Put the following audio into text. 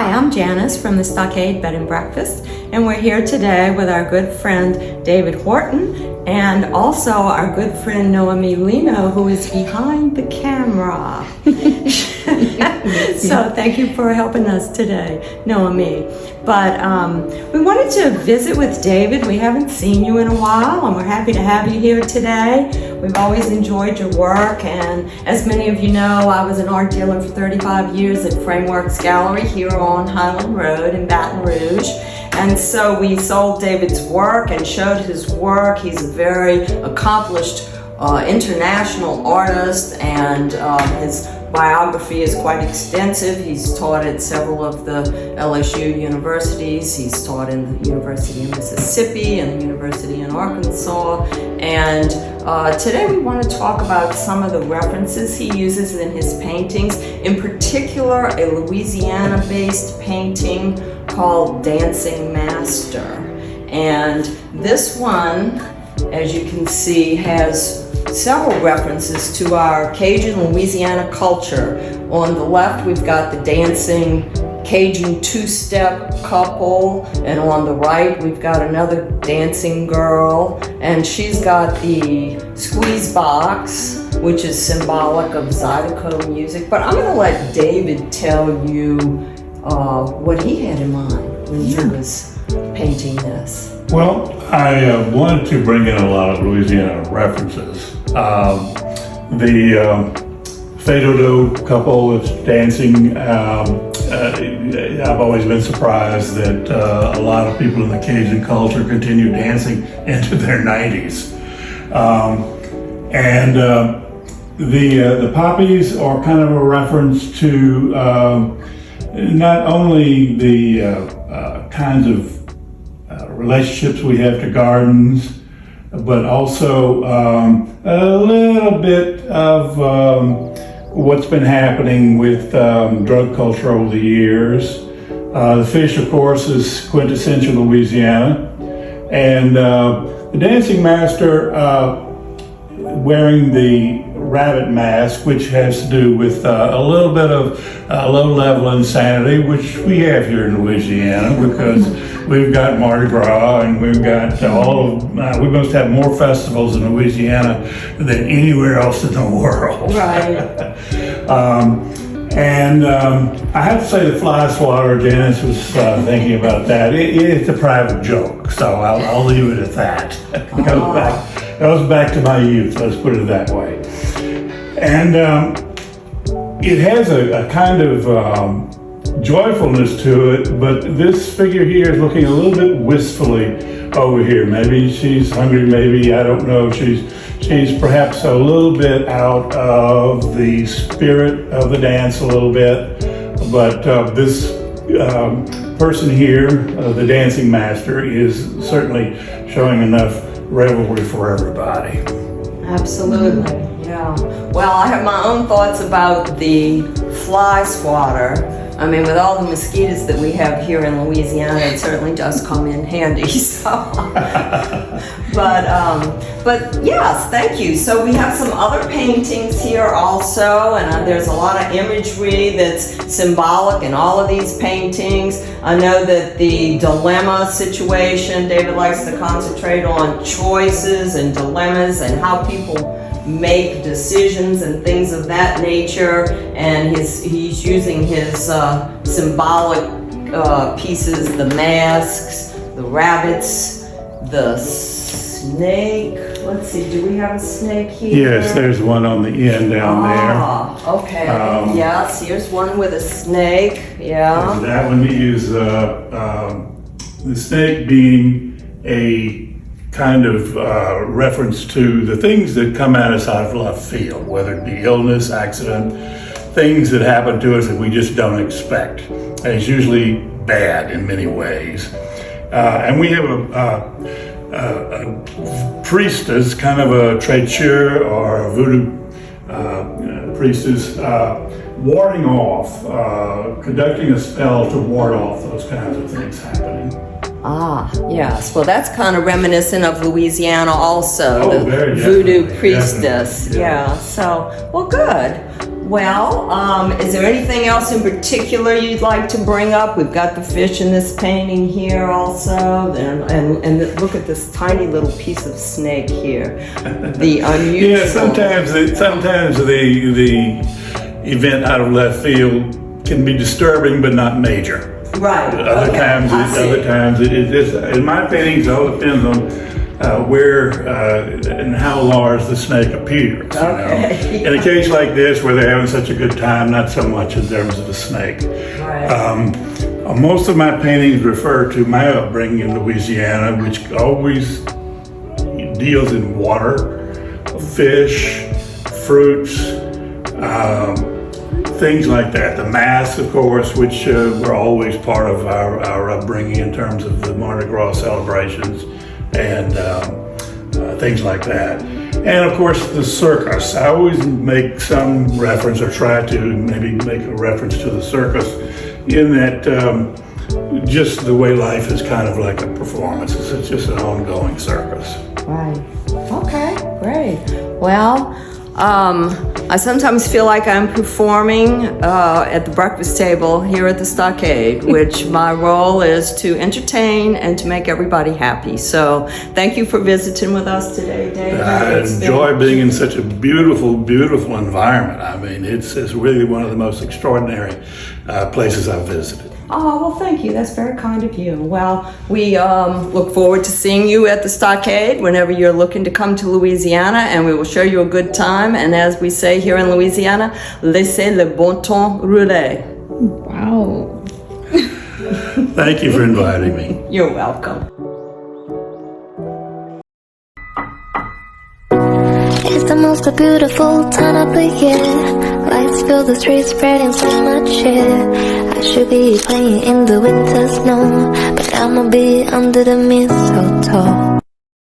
Hi, I'm Janice from the Stockade Bed and Breakfast, and we're here today with our good friend David Horton and also our good friend Noemi Lino, who is behind the camera. So thank you for helping us today, Noemi. But we wanted to visit with David. We haven't seen you in a while, and we're happy to have you here today. We've always enjoyed your work, and as many of you know, I was an art dealer for 35 years at Frameworks Gallery here on Highland Road in Baton Rouge. And so we sold David's work and showed his work. He's a very accomplished international artist, and his biography is quite extensive. He's taught at several of the LSU universities. He's taught in the University of Mississippi and the University in Arkansas. And today we want to talk about some of the references he uses in his paintings, in particular a Louisiana-based painting called Dancing Master. And this one, as you can see, has several references to our Cajun Louisiana culture. On the left, we've got the dancing Cajun two-step couple, and on the right, we've got another dancing girl, and she's got the squeeze box, which is symbolic of Zydeco music. But I'm going to let David tell you what he had in mind when he was painting this. Well, I wanted to bring in a lot of Louisiana references. The Fado couple that's dancing, I've always been surprised that a lot of people in the Cajun culture continue dancing into their 90s. The poppies are kind of a reference to not only the kinds of relationships we have to gardens, but also a little bit of what's been happening with drug culture over the years. The fish, of course, is quintessential Louisiana. And the dancing master wearing the rabbit mask, which has to do with a little bit of low-level insanity, which we have here in Louisiana because we've got Mardi Gras and we've got we must have more festivals in Louisiana than anywhere else in the world. Right. I have to say the fly swatter, Janice was thinking about that. It's a private joke, so I'll leave it at that. It goes back to my youth, let's put it that way. And it has a kind of joyfulness to it, but this figure here is looking a little bit wistfully over here. Maybe she's hungry, maybe, I don't know. She's perhaps a little bit out of the spirit of the dance a little bit, but this person here, the dancing master, is certainly showing enough revelry for everybody. Absolutely, yeah. Well, I have my own thoughts about the fly swatter. I mean, with all the mosquitoes that we have here in Louisiana, it certainly does come in handy. So, but yes, thank you. So we have some other paintings here also, and there's a lot of imagery that's symbolic in all of these paintings. I know that the dilemma situation, David likes to concentrate on choices and dilemmas and how people make decisions and things of that nature, and he's using his symbolic pieces, the masks, the rabbits, the snake. Let's see, do we have a snake here? Yes, there's one on the end down there. Okay. Yes, here's one with a snake. Yeah. That one is the snake being a kind of reference to the things that come at us out of left field, whether it be illness, accident, things that happen to us that we just don't expect. And it's usually bad in many ways. And we have a priestess, kind of a traiteur or a voodoo priestess, warding off, conducting a spell to ward off those kinds of things happening. Yes. Well, that's kind of reminiscent of Louisiana also, the very voodoo definitely, priestess. definitely, Yeah. So, well, good. Well, is there anything else in particular you'd like to bring up? We've got the fish in this painting here also, and look at this tiny little piece of snake here. The unusual. Yeah, sometimes the event out of left field can be disturbing, but not major. Right. Other times it is. In my paintings, it all depends on where and how large the snake appears. Okay. You know? In a case like this, where they're having such a good time, not so much in terms of the snake. Right. Most of my paintings refer to my upbringing in Louisiana, which always deals in water, fish, fruits, things like that. The masks, of course, which were always part of our upbringing in terms of the Mardi Gras celebrations and things like that. And of course, the circus. I always make some reference, or try to maybe make a reference to the circus, in that just the way life is kind of like a performance. It's just an ongoing circus. Right. Okay, great. Well, I sometimes feel like I'm performing at the breakfast table here at the Stockade, which my role is to entertain and to make everybody happy. So thank you for visiting with us today, David. I enjoy being in such a beautiful, beautiful environment. I mean, it's really one of the most extraordinary places I've visited. Oh, well, thank you. That's very kind of you. Well, we look forward to seeing you at the Stockade whenever you're looking to come to Louisiana, and we will show you a good time. And as we say here in Louisiana, laissez le bon temps rouler. Wow. Thank you for inviting me. You're welcome. It's the most beautiful time of the year. Lights fill the streets, spreading so much cheer. I should be playing in the winter snow, but I'ma be under the mistletoe.